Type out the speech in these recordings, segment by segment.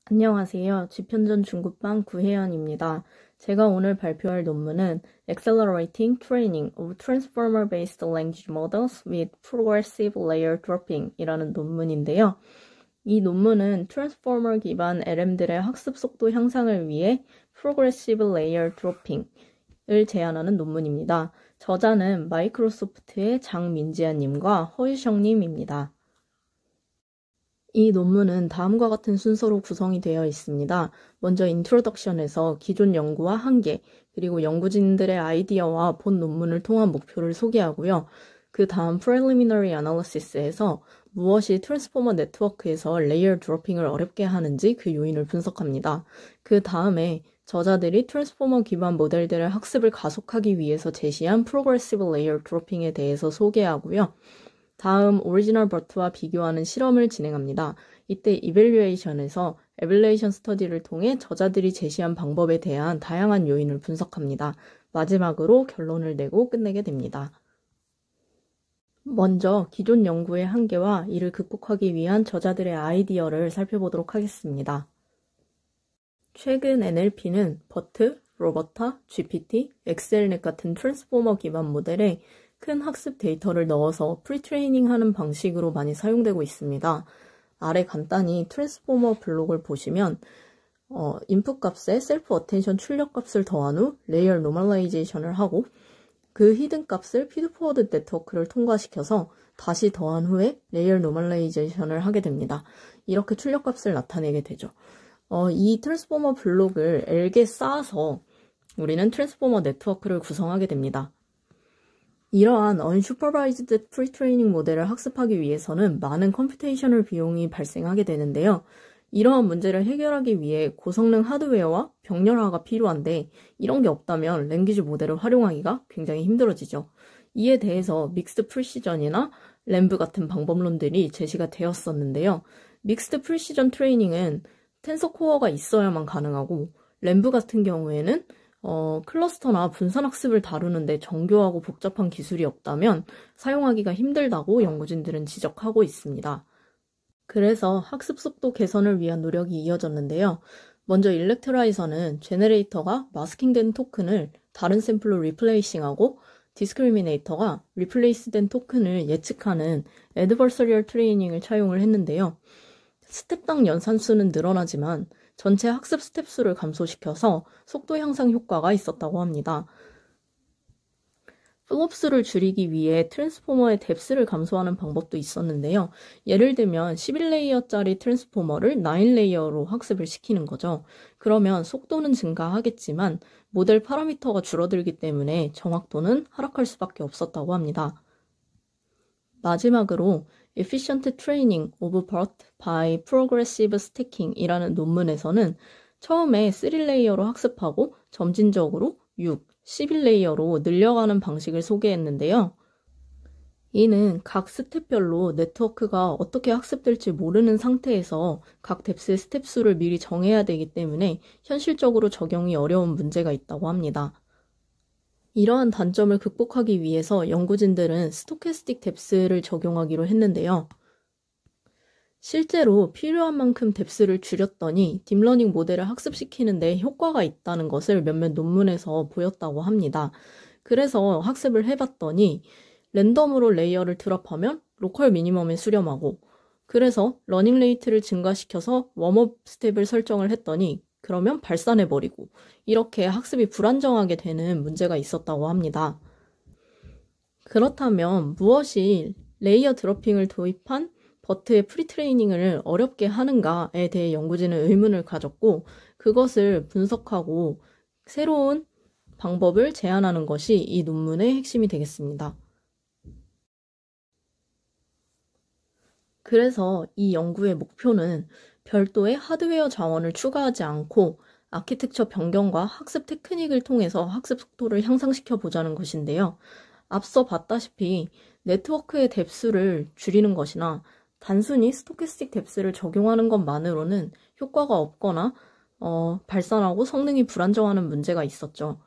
안녕하세요. 지편전 중급반 구혜연입니다. 제가 오늘 발표할 논문은 Accelerating Training of Transformer-Based Language Models with Progressive Layer Dropping 이라는 논문인데요. 이 논문은 트랜스포머 기반 LM들의 학습 속도 향상을 위해 Progressive Layer Dropping을 제안하는 논문입니다. 저자는 마이크로소프트의 장민지아님과 허유성님입니다. 이 논문은 다음과 같은 순서로 구성이 되어 있습니다. 먼저 인트로덕션에서 기존 연구와 한계, 그리고 연구진들의 아이디어와 본 논문을 통한 목표를 소개하고요. 그 다음 Preliminary Analysis에서 무엇이 트랜스포머 네트워크에서 레이어 드로핑을 어렵게 하는지 그 요인을 분석합니다. 그 다음에 저자들이 트랜스포머 기반 모델들의 학습을 가속하기 위해서 제시한 Progressive Layer Dropping에 대해서 소개하고요. 다음 오리지널 버트와 비교하는 실험을 진행합니다. 이때 이밸류에이션에서 에밸루에이션 스터디를 통해 저자들이 제시한 방법에 대한 다양한 요인을 분석합니다. 마지막으로 결론을 내고 끝내게 됩니다. 먼저 기존 연구의 한계와 이를 극복하기 위한 저자들의 아이디어를 살펴보도록 하겠습니다. 최근 NLP는 버트, 로버타, GPT, 엑셀넷 같은 트랜스포머 기반 모델에 큰 학습 데이터를 넣어서 프리트레이닝하는 방식으로 많이 사용되고 있습니다. 아래 간단히 트랜스포머 블록을 보시면 인풋 값에 셀프 어텐션 출력 값을 더한 후 레이어 노멀라이제이션을 하고 그 히든 값을 피드포워드 네트워크를 통과시켜서 다시 더한 후에 레이어 노멀라이제이션을 하게 됩니다. 이렇게 출력 값을 나타내게 되죠. 이 트랜스포머 블록을 L개 쌓아서 우리는 트랜스포머 네트워크를 구성하게 됩니다. 이러한 unsupervised pre-training 모델을 학습하기 위해서는 많은 컴퓨테이셔널 비용이 발생하게 되는데요. 이러한 문제를 해결하기 위해 고성능 하드웨어와 병렬화가 필요한데 이런 게 없다면 랭귀지 모델을 활용하기가 굉장히 힘들어지죠. 이에 대해서 믹스드 프리시전이나 램브 같은 방법론들이 제시가 되었었는데요. 믹스드 프리시전 트레이닝은 텐서 코어가 있어야만 가능하고 램브 같은 경우에는 클러스터나 분산학습을 다루는데 정교하고 복잡한 기술이 없다면 사용하기가 힘들다고 연구진들은 지적하고 있습니다. 그래서 학습 속도 개선을 위한 노력이 이어졌는데요. 먼저 일렉트라이저는 제네레이터가 마스킹된 토큰을 다른 샘플로 리플레이싱하고 디스크리미네이터가 리플레이스된 토큰을 예측하는 애드버서리얼 트레이닝을 차용을 했는데요. 스텝당 연산수는 늘어나지만 전체 학습 스텝 수를 감소시켜서 속도 향상 효과가 있었다고 합니다. 플롭수를 줄이기 위해 트랜스포머의 뎁스를 감소하는 방법도 있었는데요. 예를 들면 11레이어짜리 트랜스포머를 9레이어로 학습을 시키는 거죠. 그러면 속도는 증가하겠지만 모델 파라미터가 줄어들기 때문에 정확도는 하락할 수밖에 없었다고 합니다. 마지막으로 Efficient Training of BERT by Progressive Stacking 이라는 논문에서는 처음에 3레이어로 학습하고 점진적으로 6, 11레이어로 늘려가는 방식을 소개했는데요. 이는 각 스텝별로 네트워크가 어떻게 학습될지 모르는 상태에서 각 뎁스의 스텝 수를 미리 정해야 되기 때문에 현실적으로 적용이 어려운 문제가 있다고 합니다. 이러한 단점을 극복하기 위해서 연구진들은 스토캐스틱 뎁스를 적용하기로 했는데요. 실제로 필요한 만큼 뎁스를 줄였더니 딥러닝 모델을 학습시키는 데 효과가 있다는 것을 몇몇 논문에서 보였다고 합니다. 그래서 학습을 해봤더니 랜덤으로 레이어를 드랍하면 로컬 미니멈에 수렴하고 그래서 러닝 레이트를 증가시켜서 웜업 스텝을 설정을 했더니 그러면 발산해버리고 이렇게 학습이 불안정하게 되는 문제가 있었다고 합니다. 그렇다면 무엇이 레이어 드로핑을 도입한 버트의 프리트레이닝을 어렵게 하는가에 대해 연구진은 의문을 가졌고 그것을 분석하고 새로운 방법을 제안하는 것이 이 논문의 핵심이 되겠습니다. 그래서 이 연구의 목표는 별도의 하드웨어 자원을 추가하지 않고 아키텍처 변경과 학습 테크닉을 통해서 학습 속도를 향상시켜 보자는 것인데요. 앞서 봤다시피 네트워크의 뎁스를 줄이는 것이나 단순히 스토캐스틱 뎁스를 적용하는 것만으로는 효과가 없거나 발산하고 성능이 불안정하는 문제가 있었죠.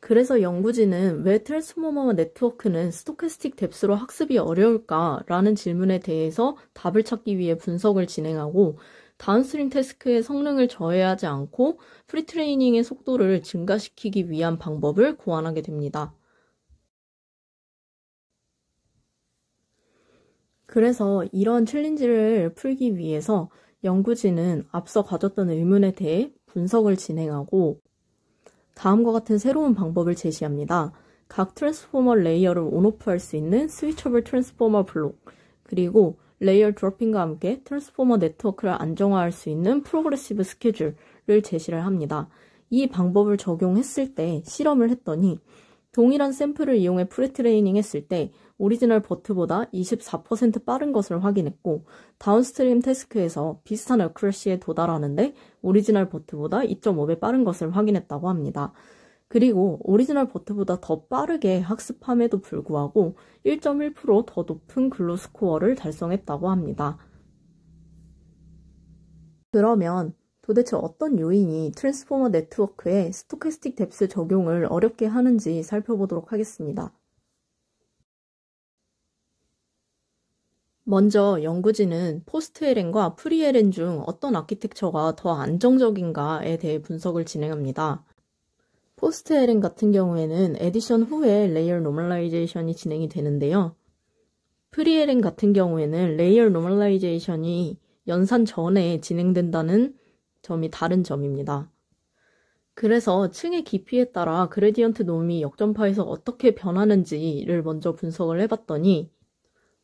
그래서 연구진은 왜 트랜스포머 네트워크는 스토캐스틱 뎁스로 학습이 어려울까라는 질문에 대해서 답을 찾기 위해 분석을 진행하고 다운스트림 태스크의 성능을 저해하지 않고 프리트레이닝의 속도를 증가시키기 위한 방법을 고안하게 됩니다. 그래서 이런 챌린지를 풀기 위해서 연구진은 앞서 가졌던 의문에 대해 분석을 진행하고 다음과 같은 새로운 방법을 제시합니다. 각 트랜스포머 레이어를 온오프할 수 있는 스위처블 트랜스포머 블록, 그리고 레이어 드로핑과 함께 트랜스포머 네트워크를 안정화할 수 있는 프로그레시브 스케줄을 제시를 합니다. 이 방법을 적용했을 때 실험을 했더니 동일한 샘플을 이용해 프리트레이닝 했을 때 오리지널 버트보다 24% 빠른 것을 확인했고 다운스트림 태스크에서 비슷한 어큐러시에 도달하는데 오리지널 버트보다 2.5배 빠른 것을 확인했다고 합니다. 그리고 오리지널 버트보다 더 빠르게 학습함에도 불구하고 1.1% 더 높은 글로 스코어를 달성했다고 합니다. 그러면 도대체 어떤 요인이 트랜스포머 네트워크의 스토캐스틱 뎁스 적용을 어렵게 하는지 살펴보도록 하겠습니다. 먼저 연구진은 포스트-LN과 프리-LN 중 어떤 아키텍처가 더 안정적인가에 대해 분석을 진행합니다. 포스트-LN 같은 경우에는 에디션 후에 레이어 노멀라이제이션이 진행이 되는데요. 프리-LN 같은 경우에는 레이어 노멀라이제이션이 연산 전에 진행된다는 점이 다른 점입니다. 그래서 층의 깊이에 따라 그레디언트 놈이 역전파에서 어떻게 변하는지를 먼저 분석을 해봤더니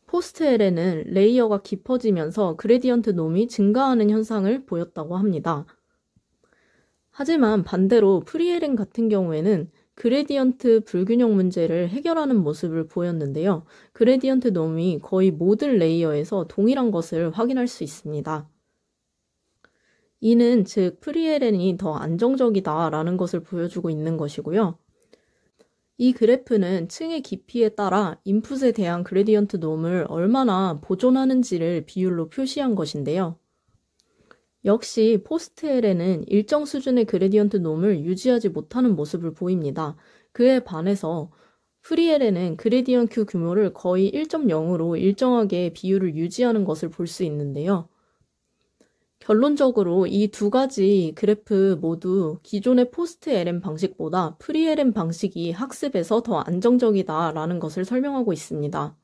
포스트 LN은 레이어가 깊어지면서 그레디언트 놈이 증가하는 현상을 보였다고 합니다. 하지만 반대로 프리 LN 같은 경우에는 그레디언트 불균형 문제를 해결하는 모습을 보였는데요. 그레디언트 놈이 거의 모든 레이어에서 동일한 것을 확인할 수 있습니다. 이는 즉 프리 LN이 더 안정적이다라는 것을 보여주고 있는 것이고요. 이 그래프는 층의 깊이에 따라 인풋에 대한 그레디언트 놈을 얼마나 보존하는지를 비율로 표시한 것인데요. 역시 포스트 LN은 일정 수준의 그레디언트 놈을 유지하지 못하는 모습을 보입니다. 그에 반해서 프리 LN은 그레디언트 규모를 거의 1.0으로 일정하게 비율을 유지하는 것을 볼 수 있는데요. 결론적으로 이 두 가지 그래프 모두 기존의 포스트 LN 방식보다 프리 LN 방식이 학습에서 더 안정적이다라는 것을 설명하고 있습니다.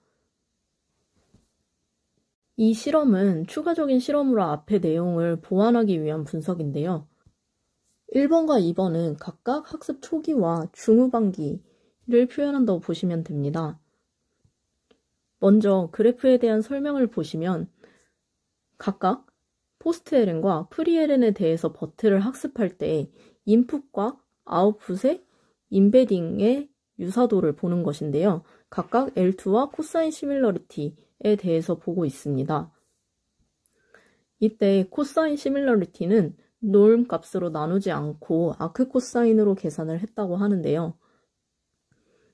이 실험은 추가적인 실험으로 앞의 내용을 보완하기 위한 분석인데요. 1번과 2번은 각각 학습 초기와 중후반기를 표현한다고 보시면 됩니다. 먼저 그래프에 대한 설명을 보시면 각각 포스트 LN과 프리 LN에 대해서 버트를 학습할 때 인풋과 아웃풋의 임베딩의 유사도를 보는 것인데요. 각각 L2와 코사인 시밀러리티에 대해서 보고 있습니다. 이때 코사인 시밀러리티는 놀m 값으로 나누지 않고 아크 코사인으로 계산을 했다고 하는데요.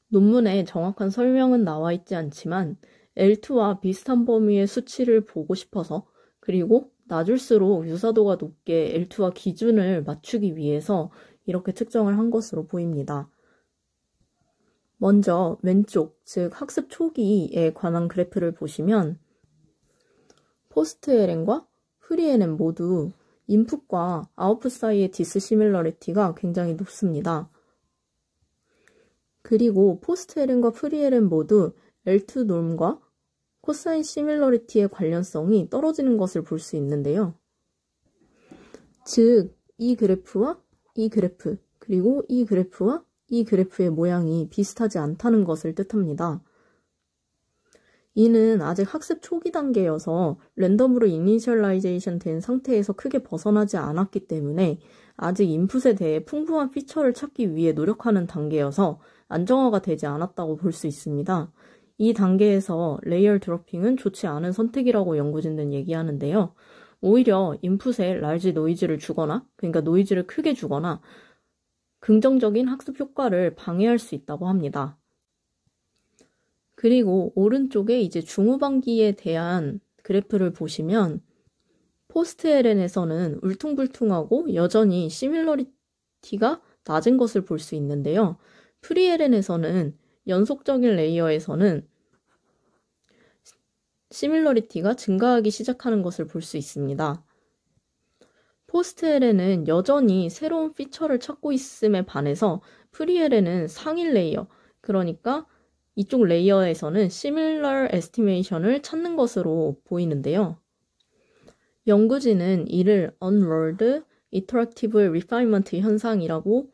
논문에 정확한 설명은 나와 있지 않지만 L2와 비슷한 범위의 수치를 보고 싶어서 그리고 낮을수록 유사도가 높게 L2와 기준을 맞추기 위해서 이렇게 측정을 한 것으로 보입니다. 먼저 왼쪽, 즉 학습 초기에 관한 그래프를 보시면 포스트 LN과 프리 LN 모두 인풋과 아웃풋 사이의 디스시밀러리티가 굉장히 높습니다. 그리고 포스트 LN과 프리 LN 모두 L2 norm과 코사인 시밀러리티의 관련성이 떨어지는 것을 볼 수 있는데요. 즉, 이 그래프와 이 그래프, 그리고 이 그래프와 이 그래프의 모양이 비슷하지 않다는 것을 뜻합니다. 이는 아직 학습 초기 단계여서 랜덤으로 이니셜라이제이션 된 상태에서 크게 벗어나지 않았기 때문에 아직 인풋에 대해 풍부한 피처를 찾기 위해 노력하는 단계여서 안정화가 되지 않았다고 볼 수 있습니다. 이 단계에서 레이어 드로핑은 좋지 않은 선택이라고 연구진들은 얘기하는데요. 오히려 인풋에 large 노이즈를 주거나, 그러니까 노이즈를 크게 주거나 긍정적인 학습 효과를 방해할 수 있다고 합니다. 그리고 오른쪽에 이제 중후반기에 대한 그래프를 보시면 포스트 LN에서는 울퉁불퉁하고 여전히 시밀러리티가 낮은 것을 볼 수 있는데요. 프리 LN에서는 연속적인 레이어에서는 시밀러리티가 증가하기 시작하는 것을 볼 수 있습니다. 포스트LN은 여전히 새로운 피처를 찾고 있음에 반해서 프리LN은 상위 레이어, 그러니까 이쪽 레이어에서는 similar estimation을 찾는 것으로 보이는데요. 연구진은 이를 unrolled iterative refinement 현상이라고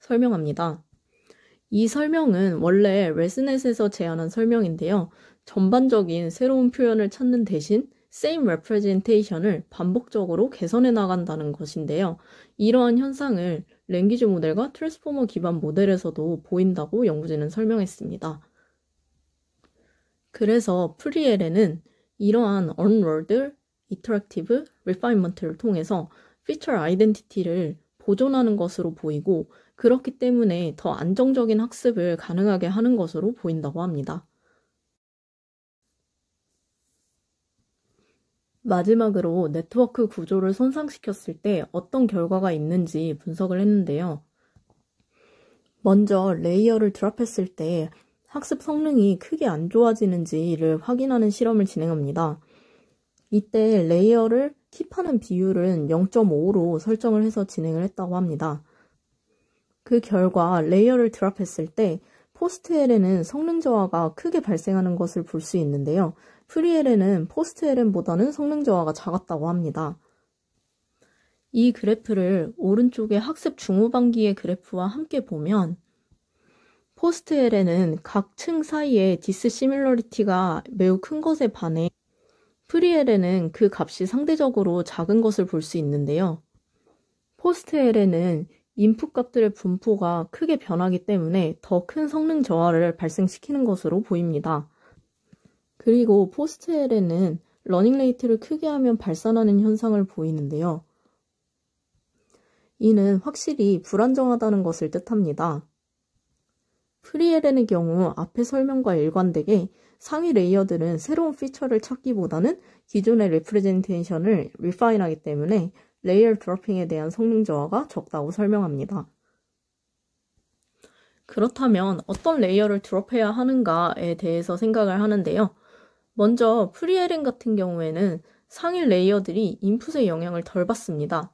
설명합니다. 이 설명은 원래 레스넷에서 제안한 설명인데요. 전반적인 새로운 표현을 찾는 대신 same representation을 반복적으로 개선해 나간다는 것인데요. 이러한 현상을 랭귀지 모델과 트랜스포머 기반 모델에서도 보인다고 연구진은 설명했습니다. 그래서 프리LN은 이러한 unrolled iterative refinement를 통해서 feature identity를 보존하는 것으로 보이고 그렇기 때문에 더 안정적인 학습을 가능하게 하는 것으로 보인다고 합니다. 마지막으로 네트워크 구조를 손상시켰을 때 어떤 결과가 있는지 분석을 했는데요. 먼저 레이어를 드랍했을 때 학습 성능이 크게 안 좋아지는지를 확인하는 실험을 진행합니다. 이때 레이어를 킵하는 비율은 0.5로 설정을 해서 진행을 했다고 합니다. 그 결과 레이어를 드랍했을 때 포스트LN은 성능 저하가 크게 발생하는 것을 볼 수 있는데요. 프리LN은 포스트LN보다는 성능 저하가 작았다고 합니다. 이 그래프를 오른쪽의 학습 중후반기의 그래프와 함께 보면 포스트LN은 각 층 사이의 디스시밀러리티가 매우 큰 것에 반해 프리LN은 그 값이 상대적으로 작은 것을 볼 수 있는데요. 포스트LN은 인풋 값들의 분포가 크게 변하기 때문에 더 큰 성능 저하를 발생시키는 것으로 보입니다. 그리고 포스트LN은 러닝 레이트를 크게 하면 발산하는 현상을 보이는데요. 이는 확실히 불안정하다는 것을 뜻합니다. 프리LN의 경우 앞의 설명과 일관되게 상위 레이어들은 새로운 피처를 찾기보다는 기존의 레프레젠테이션을 리파인하기 때문에 레이어 드로핑에 대한 성능 저하가 적다고 설명합니다. 그렇다면 어떤 레이어를 드롭해야 하는가에 대해서 생각을 하는데요. 먼저 프리LN 같은 경우에는 상위 레이어들이 인풋의 영향을 덜 받습니다.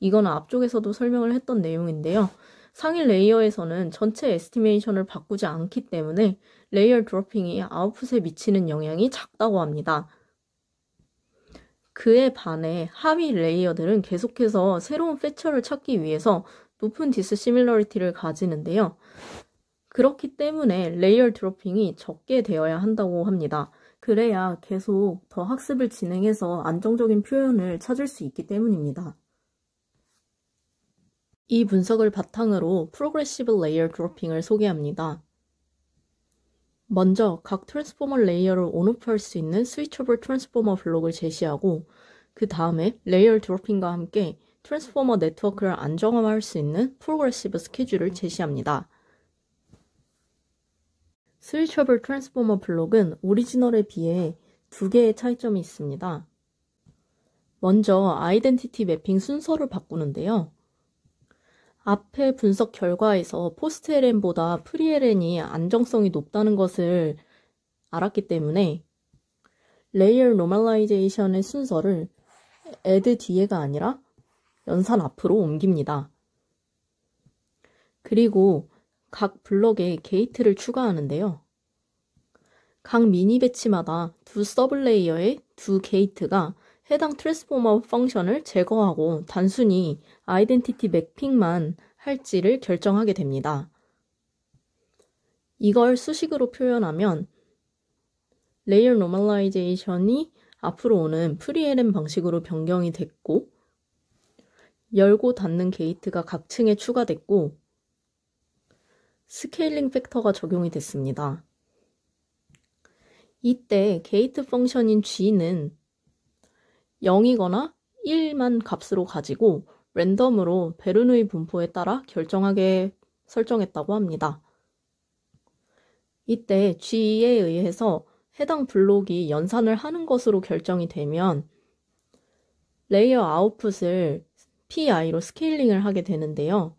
이거는 앞쪽에서도 설명을 했던 내용인데요. 상위 레이어에서는 전체 에스티메이션을 바꾸지 않기 때문에 레이어 드로핑이 아웃풋에 미치는 영향이 작다고 합니다. 그에 반해 하위 레이어들은 계속해서 새로운 피처를 찾기 위해서 높은 디스시밀러리티를 가지는데요. 그렇기 때문에 레이어 드로핑이 적게 되어야 한다고 합니다. 그래야 계속 더 학습을 진행해서 안정적인 표현을 찾을 수 있기 때문입니다. 이 분석을 바탕으로 프로그레시브 레이어 드로핑을 소개합니다. 먼저 각 트랜스포머 레이어를 온오프할 수 있는 스위처블 트랜스포머 블록을 제시하고 그 다음에 레이어 드로핑과 함께 트랜스포머 네트워크를 안정화할 수 있는 프로그레시브 스케줄을 제시합니다. 스위처블 트랜스포머 블록은 오리지널에 비해 두 개의 차이점이 있습니다. 먼저 아이덴티티 매핑 순서를 바꾸는데요. 앞의 분석 결과에서 포스트LN보다 프리LN이 안정성이 높다는 것을 알았기 때문에 레이어 노멀라이제이션의 순서를 add 뒤에가 아니라 연산 앞으로 옮깁니다. 그리고 각 블럭에 게이트를 추가하는데요. 각 미니 배치마다 두 서브 레이어의 두 게이트가 해당 트랜스포머 펑션을 제거하고 단순히 아이덴티티 매핑만 할지를 결정하게 됩니다. 이걸 수식으로 표현하면 레이어 노멀라이제이션이 앞으로 오는 프리LN 방식으로 변경이 됐고 열고 닫는 게이트가 각 층에 추가됐고 스케일링 팩터가 적용이 됐습니다. 이때 게이트 펑션인 G는 0이거나 1만 값으로 가지고 랜덤으로 베르누이 분포에 따라 결정하게 설정했다고 합니다. 이때 G에 의해서 해당 블록이 연산을 하는 것으로 결정이 되면 레이어 아웃풋을 PI로 스케일링을 하게 되는데요.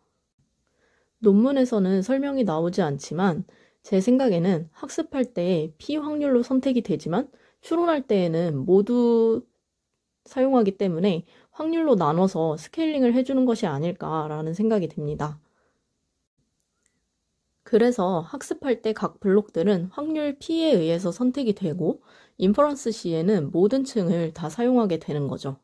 논문에서는 설명이 나오지 않지만 제 생각에는 학습할 때 P 확률로 선택이 되지만 추론할 때에는 모두 사용하기 때문에 확률로 나눠서 스케일링을 해주는 것이 아닐까라는 생각이 듭니다. 그래서 학습할 때 각 블록들은 확률 P에 의해서 선택이 되고 인퍼런스 시에는 모든 층을 다 사용하게 되는 거죠.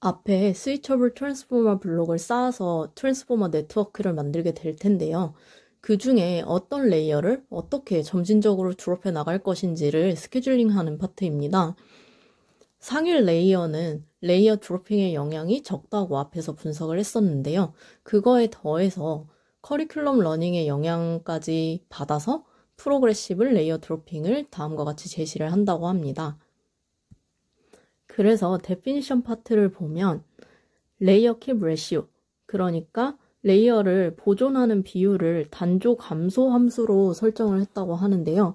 앞에 스위처블 트랜스포머 블록을 쌓아서 트랜스포머 네트워크를 만들게 될 텐데요. 그 중에 어떤 레이어를 어떻게 점진적으로 드롭해 나갈 것인지를 스케줄링하는 파트입니다. 상위 레이어는 레이어 드로핑의 영향이 적다고 앞에서 분석을 했었는데요. 그거에 더해서 커리큘럼 러닝의 영향까지 받아서 프로그레시브 레이어 드로핑을 다음과 같이 제시를 한다고 합니다. 그래서 데피니션 파트를 보면 레이어 킵 레시오, 그러니까 레이어를 보존하는 비율을 단조 감소 함수로 설정을 했다고 하는데요.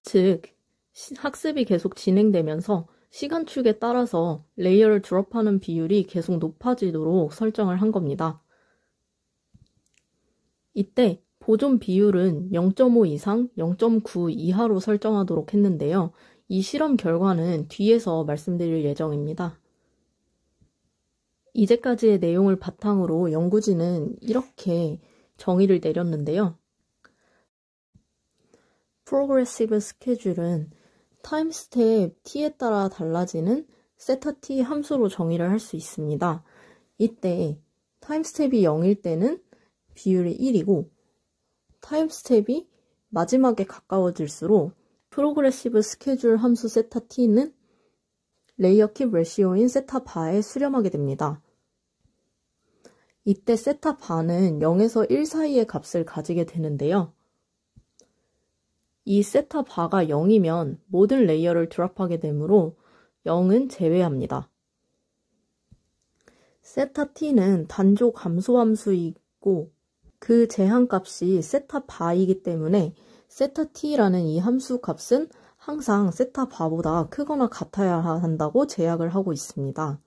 즉, 학습이 계속 진행되면서 시간축에 따라서 레이어를 드롭하는 비율이 계속 높아지도록 설정을 한 겁니다. 이때 보존 비율은 0.5 이상 0.9 이하로 설정하도록 했는데요. 이 실험 결과는 뒤에서 말씀드릴 예정입니다. 이제까지의 내용을 바탕으로 연구진은 이렇게 정의를 내렸는데요. 프로그레시브 스케줄은 타임 스텝 t에 따라 달라지는 세타 t 함수로 정의를 할 수 있습니다. 이때 타임 스텝이 0일 때는 비율이 1이고 타임 스텝이 마지막에 가까워질수록 프로그레시브 스케줄 함수 세타 t는 레이어 킵 레시오인 세타 바에 수렴하게 됩니다. 이때 세타 바는 0에서 1 사이의 값을 가지게 되는데요. 이 세타 바가 0이면 모든 레이어를 드롭하게 되므로 0은 제외합니다. 세타 t는 단조 감소 함수이고 그 제한값이 세타 바이기 때문에 세타 t라는 이 함수 값은 항상 세타 바보다 크거나 같아야 한다고 제약을 하고 있습니다.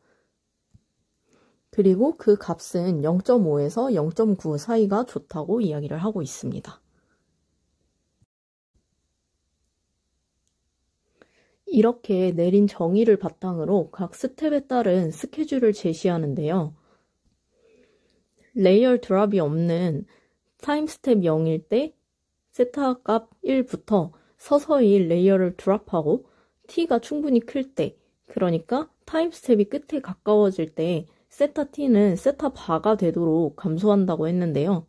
그리고 그 값은 0.5에서 0.9 사이가 좋다고 이야기를 하고 있습니다. 이렇게 내린 정의를 바탕으로 각 스텝에 따른 스케줄을 제시하는데요. 레이어 드랍이 없는 타임 스텝 0일 때 세타 값 1부터 서서히 레이어를 드랍하고 t가 충분히 클 때, 그러니까 타임 스텝이 끝에 가까워질 때 세타 t는 세타 바가 되도록 감소한다고 했는데요.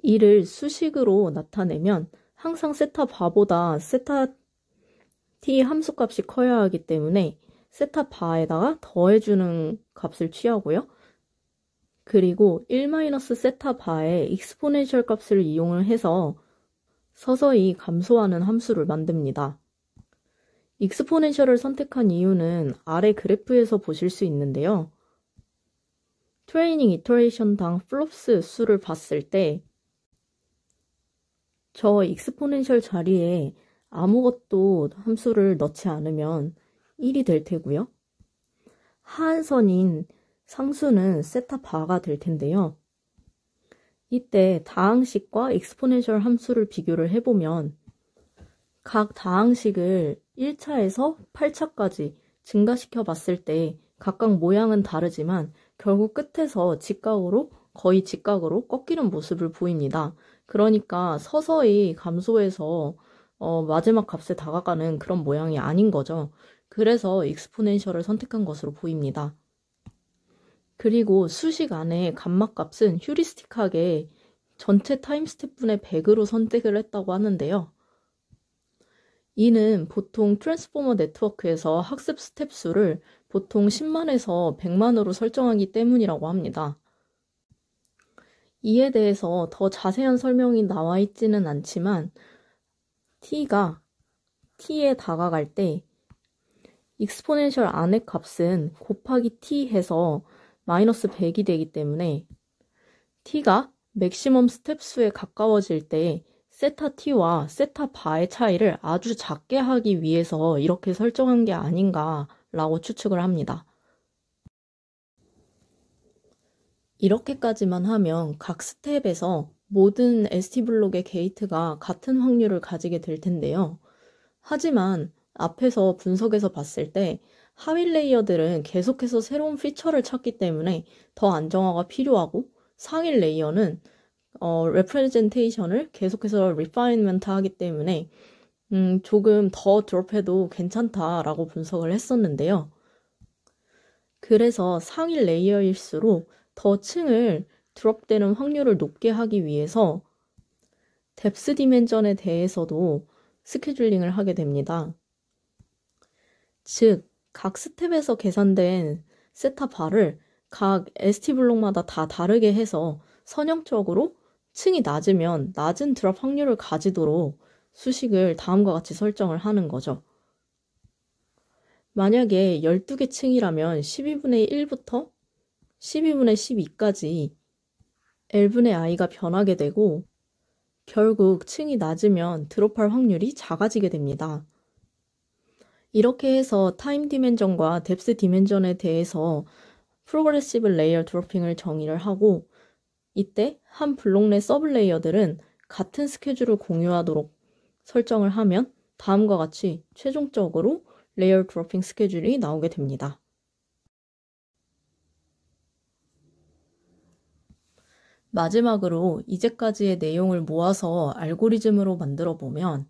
이를 수식으로 나타내면 항상 세타 바보다 세타 t 함수값이 커야 하기 때문에 세타 바에다가 더해주는 값을 취하고요. 그리고 1-세타 바의 익스포넨셜 값을 이용을 해서 서서히 감소하는 함수를 만듭니다. 익스포넨셜을 선택한 이유는 아래 그래프에서 보실 수 있는데요. 트레이닝 이터레이션당 플롭스 수를 봤을 때 저 익스포넨셜 자리에 아무것도 함수를 넣지 않으면 1이 될 테고요. 하한선인 상수는 세타 바가 될 텐데요. 이때 다항식과 익스포넨셜 함수를 비교를 해보면 각 다항식을 1차에서 8차까지 증가시켜 봤을 때 각각 모양은 다르지만 결국 끝에서 거의 직각으로 꺾이는 모습을 보입니다. 그러니까 서서히 감소해서 마지막 값에 다가가는 그런 모양이 아닌 거죠. 그래서 익스포넨셜을 선택한 것으로 보입니다. 그리고 수식 안에 감마값은 휴리스틱하게 전체 타임 스텝분의 100으로 선택을 했다고 하는데요. 이는 보통 트랜스포머 네트워크에서 학습 스텝 수를 보통 10만에서 100만으로 설정하기 때문이라고 합니다. 이에 대해서 더 자세한 설명이 나와 있지는 않지만 t가 t에 다가갈 때 익스포넨셜 안의 값은 곱하기 t 해서 마이너스 100이 되기 때문에 t가 맥시멈 스텝 수에 가까워질 때 세타 t와 세타 바의 차이를 아주 작게 하기 위해서 이렇게 설정한 게 아닌가라고 추측을 합니다. 이렇게까지만 하면 각 스텝에서 모든 ST블록의 게이트가 같은 확률을 가지게 될 텐데요. 하지만 앞에서 분석에서 봤을 때 하위 레이어들은 계속해서 새로운 피처를 찾기 때문에 더 안정화가 필요하고 상위 레이어는 레프레젠테이션을 계속해서 리파인먼트 하기 때문에 조금 더 드롭해도 괜찮다라고 분석을 했었는데요. 그래서 상위 레이어일수록 더 층을 드롭되는 확률을 높게 하기 위해서 뎁스 디멘전에 대해서도 스케줄링을 하게 됩니다. 즉, 각 스텝에서 계산된 세타 바를 각 ST블록마다 다 다르게 해서 선형적으로 층이 낮으면 낮은 드롭 확률을 가지도록 수식을 다음과 같이 설정을 하는 거죠. 만약에 12개 층이라면 12분의 1부터 12분의 12까지 L분의 I가 변하게 되고 결국 층이 낮으면 드롭할 확률이 작아지게 됩니다. 이렇게 해서 타임 디멘전과 뎁스 디멘전에 대해서 프로그레시브 레이어 드로핑을 정의를 하고 이때 한 블록 내 서브 레이어들은 같은 스케줄을 공유하도록 설정을 하면 다음과 같이 최종적으로 레이어 드로핑 스케줄이 나오게 됩니다. 마지막으로 이제까지의 내용을 모아서 알고리즘으로 만들어 보면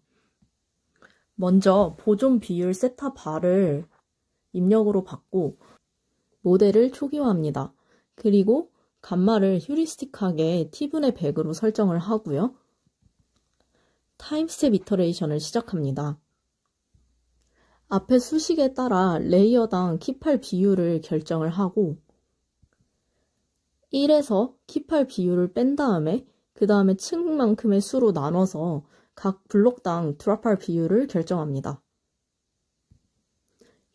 먼저 보존 비율 세타 바를 입력으로 받고 모델을 초기화합니다. 그리고 감마를 휴리스틱하게 t분의 100으로 설정을 하고요. 타임 스텝 이터레이션을 시작합니다. 앞의 수식에 따라 레이어당 킵할 비율을 결정을 하고 1에서 킵할 비율을 뺀 다음에 그 다음에 층만큼의 수로 나눠서 각 블록당 드롭할 비율을 결정합니다.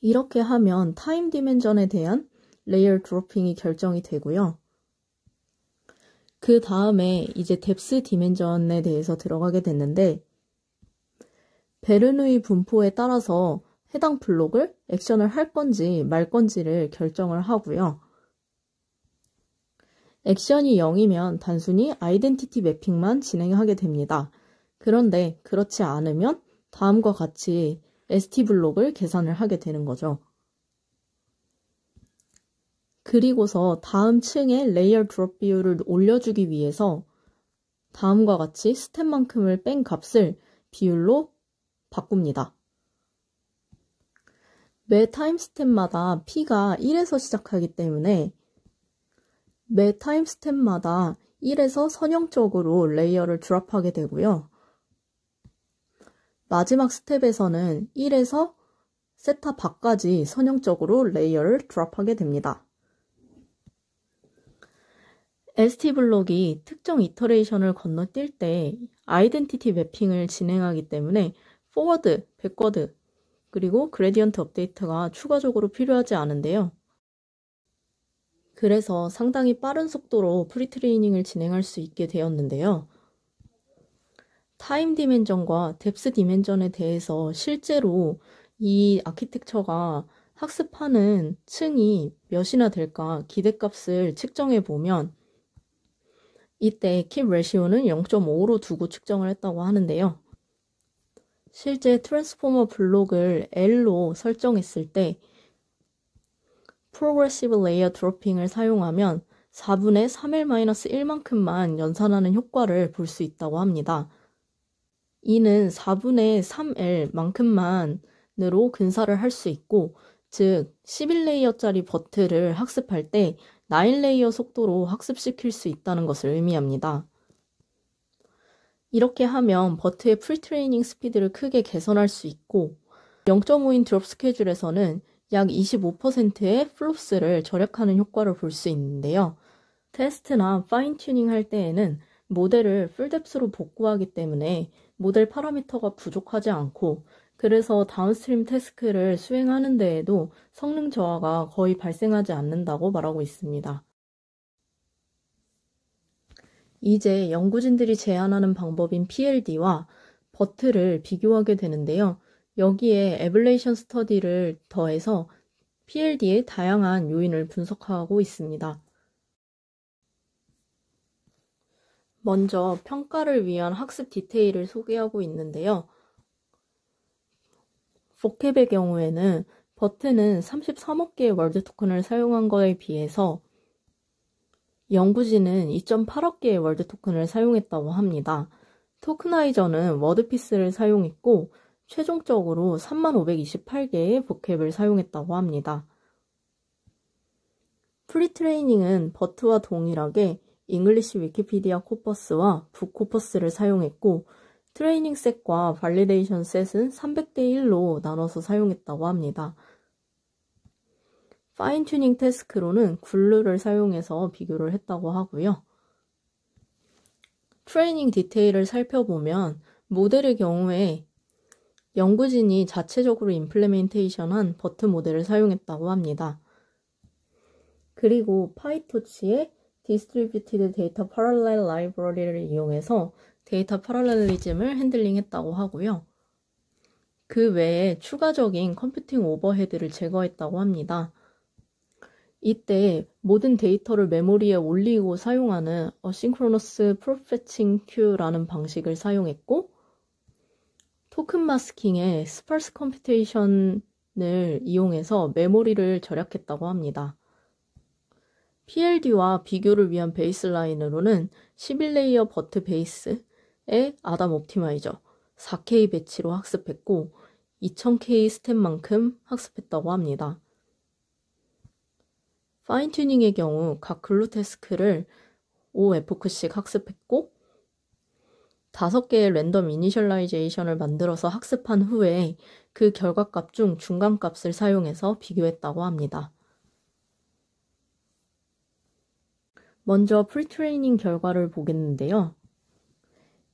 이렇게 하면 타임 디멘전에 대한 레이어 드로핑이 결정이 되고요. 그 다음에 이제 뎁스 디멘전에 대해서 들어가게 됐는데 베르누이 분포에 따라서 해당 블록을 액션을 할 건지 말 건지를 결정을 하고요. 액션이 0이면 단순히 아이덴티티 매핑만 진행하게 됩니다. 그런데 그렇지 않으면 다음과 같이 ST블록을 계산을 하게 되는 거죠. 그리고서 다음 층의 레이어 드롭 비율을 올려주기 위해서 다음과 같이 스텝만큼을 뺀 값을 비율로 바꿉니다. 매 타임 스텝마다 P가 1에서 시작하기 때문에 매 타임 스텝마다 1에서 선형적으로 레이어를 드롭하게 되고요. 마지막 스텝에서는 1에서 세타 밖까지 선형적으로 레이어를 드롭하게 됩니다. ST블록이 특정 이터레이션을 건너뛸 때 아이덴티티 매핑을 진행하기 때문에 포워드, 백워드, 그리고 그레디언트 업데이트가 추가적으로 필요하지 않은데요. 그래서 상당히 빠른 속도로 프리트레이닝을 진행할 수 있게 되었는데요. 타임 디멘전과 뎁스 디멘전에 대해서 실제로 이 아키텍처가 학습하는 층이 몇이나 될까 기대값을 측정해 보면 이때 킵 레시오는 0.5로 두고 측정을 했다고 하는데요. 실제 트랜스포머 블록을 L로 설정했을 때 프로그레시브 레이어 드로핑을 사용하면 4분의 3L-1만큼만 연산하는 효과를 볼 수 있다고 합니다. 이는 4분의 3L만큼만으로 근사를 할 수 있고, 즉 11레이어짜리 버트를 학습할 때 9레이어 속도로 학습시킬 수 있다는 것을 의미합니다. 이렇게 하면 버트의 프리트레이닝 스피드를 크게 개선할 수 있고 0.5인 드롭 스케줄에서는 약 25%의 플롭스를 절약하는 효과를 볼 수 있는데요. 테스트나 파인 튜닝 할 때에는 모델을 풀뎁스로 복구하기 때문에 모델 파라미터가 부족하지 않고 그래서 다운스트림 태스크를 수행하는 데에도 성능 저하가 거의 발생하지 않는다고 말하고 있습니다. 이제 연구진들이 제안하는 방법인 PLD와 버트를 비교하게 되는데요. 여기에 에블레이션 스터디를 더해서 PLD의 다양한 요인을 분석하고 있습니다. 먼저 평가를 위한 학습 디테일을 소개하고 있는데요. vocab의 경우에는 버트는 33억 개의 월드 토큰을 사용한 것에 비해서 영구지는 2.8억 개의 월드 토큰을 사용했다고 합니다. 토크나이저는 워드피스를 사용했고 최종적으로 3528개의 vocab을 사용했다고 합니다. 프리트레이닝은 버트와 동일하게 잉글리시 위키피디아 코퍼스와 북 코퍼스를 사용했고 트레이닝 셋과 발리데이션 셋은 300대 1로 나눠서 사용했다고 합니다. 파인 튜닝 태스크로는 글루를 사용해서 비교를 했다고 하고요. 트레이닝 디테일을 살펴보면 모델의 경우에 영구진이 자체적으로 임플레멘테이션한 버트 모델을 사용했다고 합니다. 그리고 파이토치의 Distributed Data Parallel Library를 이용해서 데이터 파랄렐리즘을 핸들링했다고 하고요. 그 외에 추가적인 컴퓨팅 오버헤드를 제거했다고 합니다. 이때 모든 데이터를 메모리에 올리고 사용하는 Asynchronous Prefetching Queue라는 방식을 사용했고 토큰 마스킹의 스파스 컴퓨테이션을 이용해서 메모리를 절약했다고 합니다. PLD와 비교를 위한 베이스라인으로는 11레이어 버트 베이스의 아담 옵티마이저 4K 배치로 학습했고 2000K 스텝만큼 학습했다고 합니다. 파인 튜닝의 경우 각 글루 태스크를 5에포크씩 학습했고 5개의 랜덤 이니셜라이제이션을 만들어서 학습한 후에 그 결과값 중 중간값을 사용해서 비교했다고 합니다. 먼저 프리트레이닝 결과를 보겠는데요.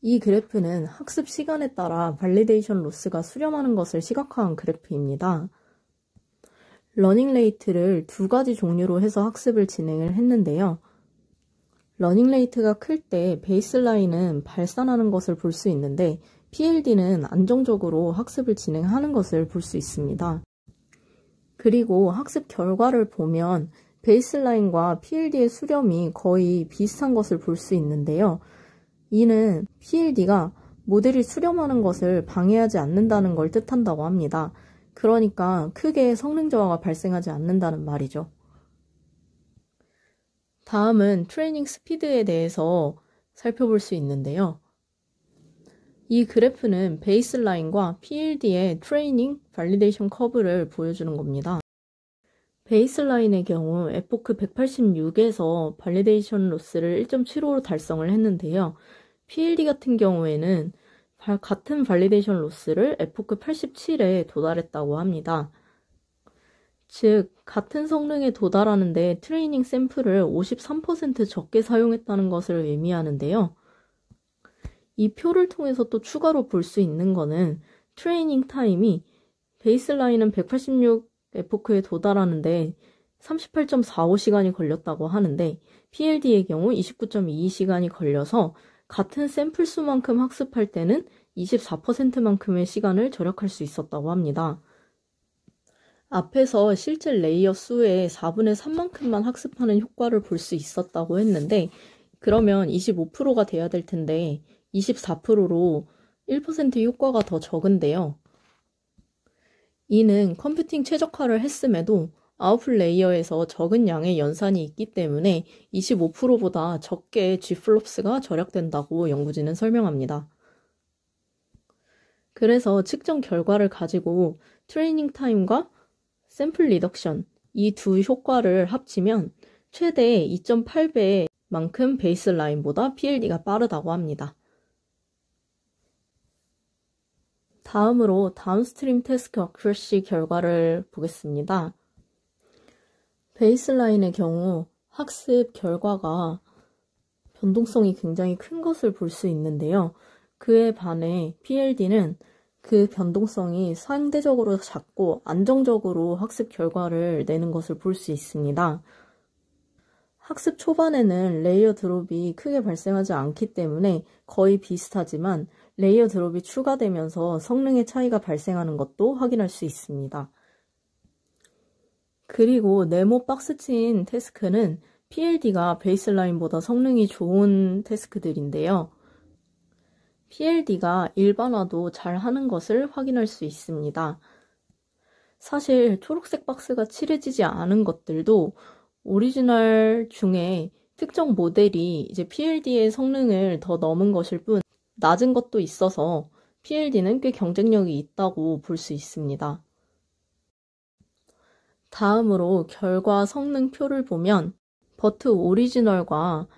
이 그래프는 학습 시간에 따라 발리데이션 로스가 수렴하는 것을 시각화한 그래프입니다. 러닝 레이트를 두 가지 종류로 해서 학습을 진행을 했는데요. 러닝 레이트가 클 때 베이스라인은 발산하는 것을 볼 수 있는데 PLD는 안정적으로 학습을 진행하는 것을 볼 수 있습니다. 그리고 학습 결과를 보면 베이스라인과 PLD의 수렴이 거의 비슷한 것을 볼 수 있는데요. 이는 PLD가 모델이 수렴하는 것을 방해하지 않는다는 걸 뜻한다고 합니다. 그러니까 크게 성능 저하가 발생하지 않는다는 말이죠. 다음은 트레이닝 스피드에 대해서 살펴볼 수 있는데요. 이 그래프는 베이스라인과 PLD의 트레이닝 발리데이션 커브를 보여주는 겁니다. 베이스라인의 경우 에포크 186에서 발리데이션 로스를 1.75로 달성을 했는데요. PLD 같은 경우에는 같은 발리데이션 로스를 에포크 87에 도달했다고 합니다. 즉, 같은 성능에 도달하는데 트레이닝 샘플을 53% 적게 사용했다는 것을 의미하는데요. 이 표를 통해서 또 추가로 볼 수 있는 거는 트레이닝 타임이 베이스라인은 186 에포크에 도달하는데 38.45시간이 걸렸다고 하는데 PLD의 경우 29.22시간이 걸려서 같은 샘플 수만큼 학습할 때는 24%만큼의 시간을 절약할 수 있었다고 합니다. 앞에서 실제 레이어 수의 4분의 3만큼만 학습하는 효과를 볼 수 있었다고 했는데 그러면 25%가 돼야 될 텐데 24%로 1% 효과가 더 적은데요. 이는 컴퓨팅 최적화를 했음에도 아웃풋 레이어에서 적은 양의 연산이 있기 때문에 25%보다 적게 G플롭스가 절약된다고 연구진은 설명합니다. 그래서 측정 결과를 가지고 트레이닝 타임과 샘플 리덕션 이 두 효과를 합치면 최대 2.8배만큼 베이스라인보다 PLD가 빠르다고 합니다. 다음으로 다운스트림 태스크 어큐러시 결과를 보겠습니다. 베이스라인의 경우 학습 결과가 변동성이 굉장히 큰 것을 볼 수 있는데요. 그에 반해 PLD는 그 변동성이 상대적으로 작고 안정적으로 학습 결과를 내는 것을 볼 수 있습니다. 학습 초반에는 레이어 드롭이 크게 발생하지 않기 때문에 거의 비슷하지만 레이어 드롭이 추가되면서 성능의 차이가 발생하는 것도 확인할 수 있습니다. 그리고 네모 박스친 태스크는 PLD가 베이스라인보다 성능이 좋은 태스크들인데요. PLD가 일반화도 잘 하는 것을 확인할 수 있습니다. 사실 초록색 박스가 칠해지지 않은 것들도 오리지널 중에 특정 모델이 이제 PLD의 성능을 더 넘은 것일 뿐 낮은 것도 있어서 PLD는 꽤 경쟁력이 있다고 볼 수 있습니다. 다음으로 결과 성능표를 보면 버트 오리지널과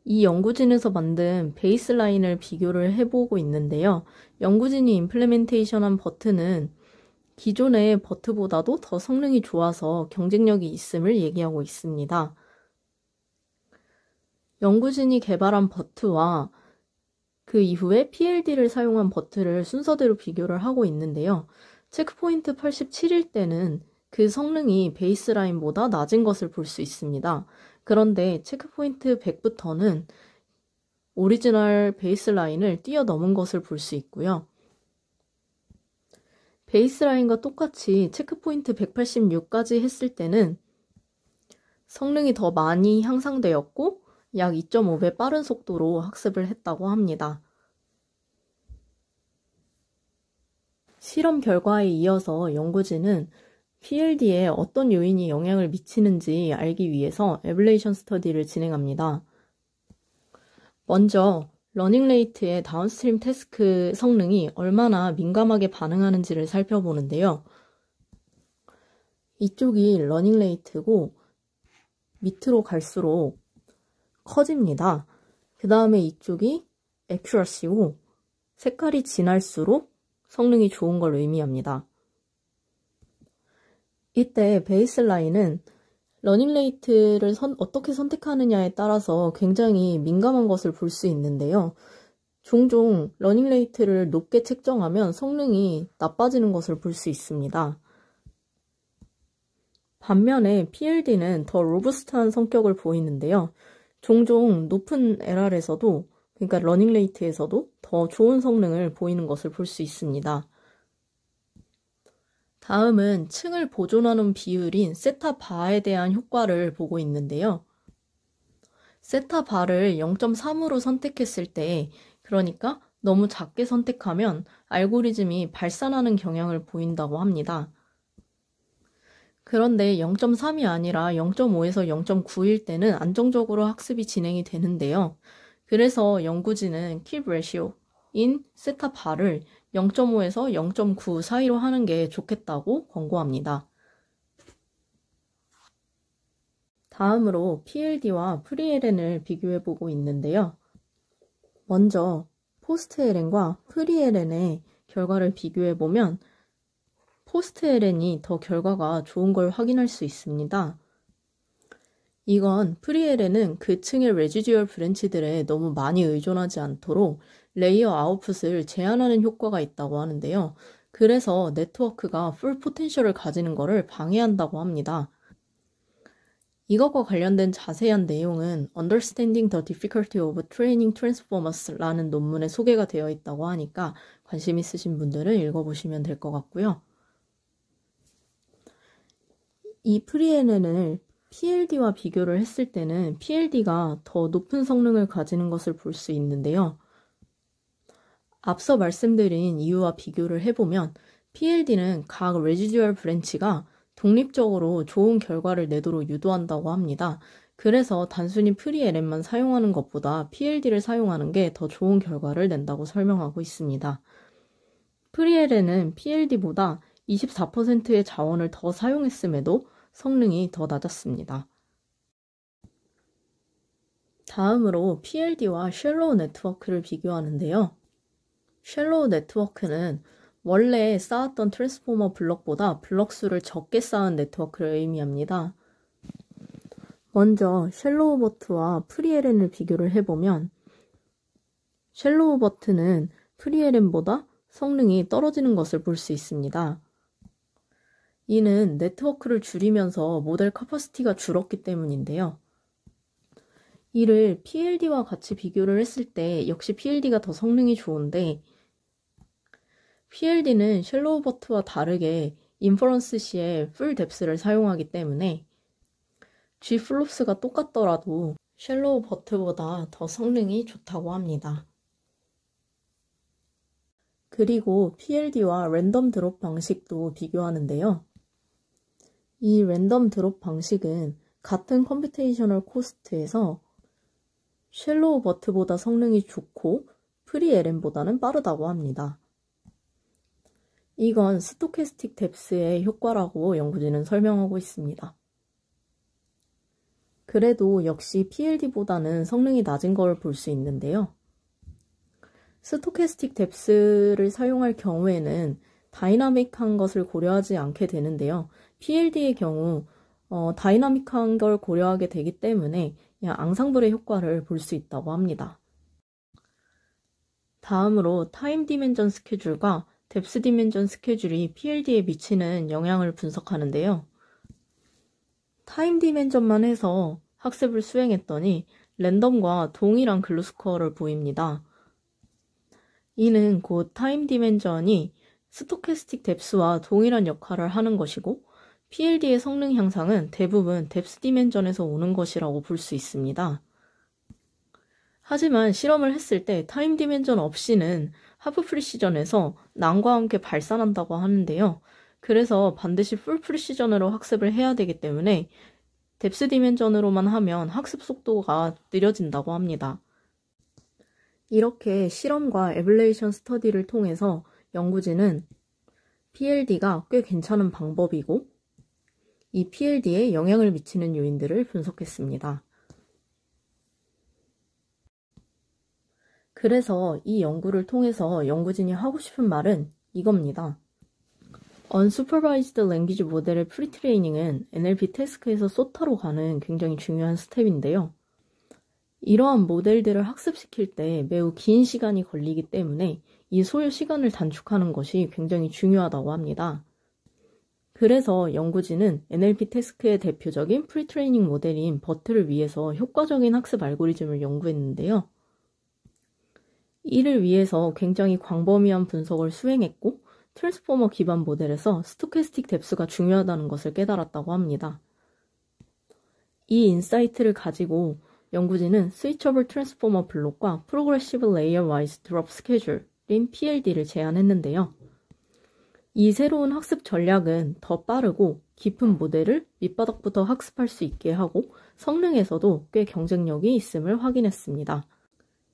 이 연구진에서 만든 베이스라인을 비교를 해보고 있는데요. 연구진이 임플레멘테이션한 버트는 기존의 버트보다도 더 성능이 좋아서 경쟁력이 있음을 얘기하고 있습니다. 연구진이 개발한 버트와 그 이후에 PLD를 사용한 버트를 순서대로 비교를 하고 있는데요. 체크포인트 87일 때는 그 성능이 베이스라인보다 낮은 것을 볼 수 있습니다. 그런데 체크포인트 100부터는 오리지널 베이스라인을 뛰어넘은 것을 볼 수 있고요. 베이스라인과 똑같이 체크포인트 186까지 했을 때는 성능이 더 많이 향상되었고 약 2.5배 빠른 속도로 학습을 했다고 합니다. 실험 결과에 이어서 연구진은 PLD에 어떤 요인이 영향을 미치는지 알기 위해서 에뷸레이션 스터디를 진행합니다. 먼저 러닝 레이트의 다운스트림 태스크 성능이 얼마나 민감하게 반응하는지를 살펴보는데요. 이쪽이 러닝 레이트고 밑으로 갈수록 커집니다. 그 다음에 이쪽이 액큐러시고 색깔이 진할수록 성능이 좋은 걸 의미합니다. 이때 베이스라인은 러닝 레이트를 어떻게 선택하느냐에 따라서 굉장히 민감한 것을 볼 수 있는데요. 종종 러닝 레이트를 높게 책정하면 성능이 나빠지는 것을 볼 수 있습니다. 반면에 PLD는 더 로부스트한 성격을 보이는데요. 종종 높은 LR에서도, 그러니까 러닝 레이트에서도 더 좋은 성능을 보이는 것을 볼 수 있습니다. 다음은 층을 보존하는 비율인 세타 바에 대한 효과를 보고 있는데요. 세타 바를 0.3으로 선택했을 때, 그러니까 너무 작게 선택하면 알고리즘이 발산하는 경향을 보인다고 합니다. 그런데 0.3이 아니라 0.5에서 0.9일 때는 안정적으로 학습이 진행이 되는데요. 그래서 연구진은 keep ratio인 세타 바를 0.5에서 0.9 사이로 하는 게 좋겠다고 권고합니다. 다음으로 PLD와 프리LN을 비교해보고 있는데요. 먼저 포스트LN과 프리LN의 결과를 비교해보면 포스트LN이 더 결과가 좋은 걸 확인할 수 있습니다. 이건 프리LN은 그 층의 레지듀얼 브랜치들에 너무 많이 의존하지 않도록 레이어 아웃풋을 제한하는 효과가 있다고 하는데요. 그래서 네트워크가 풀 포텐셜을 가지는 것을 방해한다고 합니다. 이것과 관련된 자세한 내용은 Understanding the Difficulty of Training Transformers 라는 논문에 소개가 되어 있다고 하니까 관심 있으신 분들은 읽어보시면 될 것 같고요. 이 프리LN을 PLD와 비교를 했을 때는 PLD가 더 높은 성능을 가지는 것을 볼 수 있는데요. 앞서 말씀드린 이유와 비교를 해보면 PLD는 각 레지듀얼 브랜치가 독립적으로 좋은 결과를 내도록 유도한다고 합니다. 그래서 단순히 프리LN만 사용하는 것보다 PLD를 사용하는 게 더 좋은 결과를 낸다고 설명하고 있습니다. 프리LN은 PLD보다 24%의 자원을 더 사용했음에도 성능이 더 낮았습니다. 다음으로 PLD와 쉘로우 네트워크를 비교하는데요. 쉘로우 네트워크는 원래 쌓았던 트랜스포머 블럭보다 블럭 수를 적게 쌓은 네트워크를 의미합니다. 먼저 쉘로우 버트와 프리LN을 비교를 해보면 쉘로우 버트는 프리LN보다 성능이 떨어지는 것을 볼 수 있습니다. 이는 네트워크를 줄이면서 모델 커퍼시티가 줄었기 때문인데요. 이를 PLD와 같이 비교를 했을 때 역시 PLD가 더 성능이 좋은데 PLD는 쉘로우 버트와 다르게 인퍼런스 시에 풀 뎁스를 사용하기 때문에 G 플롭스가 똑같더라도 쉘로우 버트보다 더 성능이 좋다고 합니다. 그리고 PLD와 랜덤 드롭 방식도 비교하는데요. 이 랜덤 드롭 방식은 같은 컴퓨테이셔널 코스트에서 쉘로우 버트보다 성능이 좋고 프리-LM보다는 빠르다고 합니다. 이건 스토캐스틱 뎁스의 효과라고 연구진은 설명하고 있습니다. 그래도 역시 PLD보다는 성능이 낮은 걸 볼 수 있는데요. 스토캐스틱 뎁스를 사용할 경우에는 다이나믹한 것을 고려하지 않게 되는데요. PLD의 경우 다이나믹한 걸 고려하게 되기 때문에 그냥 앙상블의 효과를 볼 수 있다고 합니다. 다음으로 타임 디멘전 스케줄과 뎁스 디멘전 스케줄이 PLD에 미치는 영향을 분석하는데요. 타임 디멘전만 해서 학습을 수행했더니 랜덤과 동일한 글루스코어를 보입니다. 이는 곧 타임 디멘전이 스토캐스틱 뎁스와 동일한 역할을 하는 것이고 PLD의 성능 향상은 대부분 뎁스 디멘전에서 오는 것이라고 볼 수 있습니다. 하지만 실험을 했을 때 타임 디멘전 없이는 하프 프리시전에서 난과 함께 발산한다고 하는데요. 그래서 반드시 풀 프리시전으로 학습을 해야 되기 때문에 뎁스 디멘전으로만 하면 학습 속도가 느려진다고 합니다. 이렇게 실험과 에블레이션 스터디를 통해서 연구진은 PLD가 꽤 괜찮은 방법이고 이 PLD에 영향을 미치는 요인들을 분석했습니다. 그래서 이 연구를 통해서 연구진이 하고 싶은 말은 이겁니다. Unsupervised Language 모델의 프리트레이닝은 NLP 태스크에서 소타로 가는 굉장히 중요한 스텝인데요. 이러한 모델들을 학습시킬 때 매우 긴 시간이 걸리기 때문에 이 소요 시간을 단축하는 것이 굉장히 중요하다고 합니다. 그래서 연구진은 NLP 태스크의 대표적인 프리트레이닝 모델인 버트를 위해서 효과적인 학습 알고리즘을 연구했는데요. 이를 위해서 굉장히 광범위한 분석을 수행했고 트랜스포머 기반 모델에서 스토캐스틱 뎁스가 중요하다는 것을 깨달았다고 합니다. 이 인사이트를 가지고 연구진은 스위처블 트랜스포머 블록과 프로그레시브 레이어 와이즈 드롭 스케줄인 PLD를 제안했는데요. 이 새로운 학습 전략은 더 빠르고 깊은 모델을 밑바닥부터 학습할 수 있게 하고 성능에서도 꽤 경쟁력이 있음을 확인했습니다.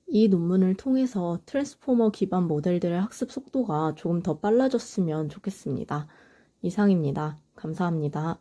이 논문을 통해서 트랜스포머 기반 모델들의 학습 속도가 조금 더 빨라졌으면 좋겠습니다. 이상입니다. 감사합니다.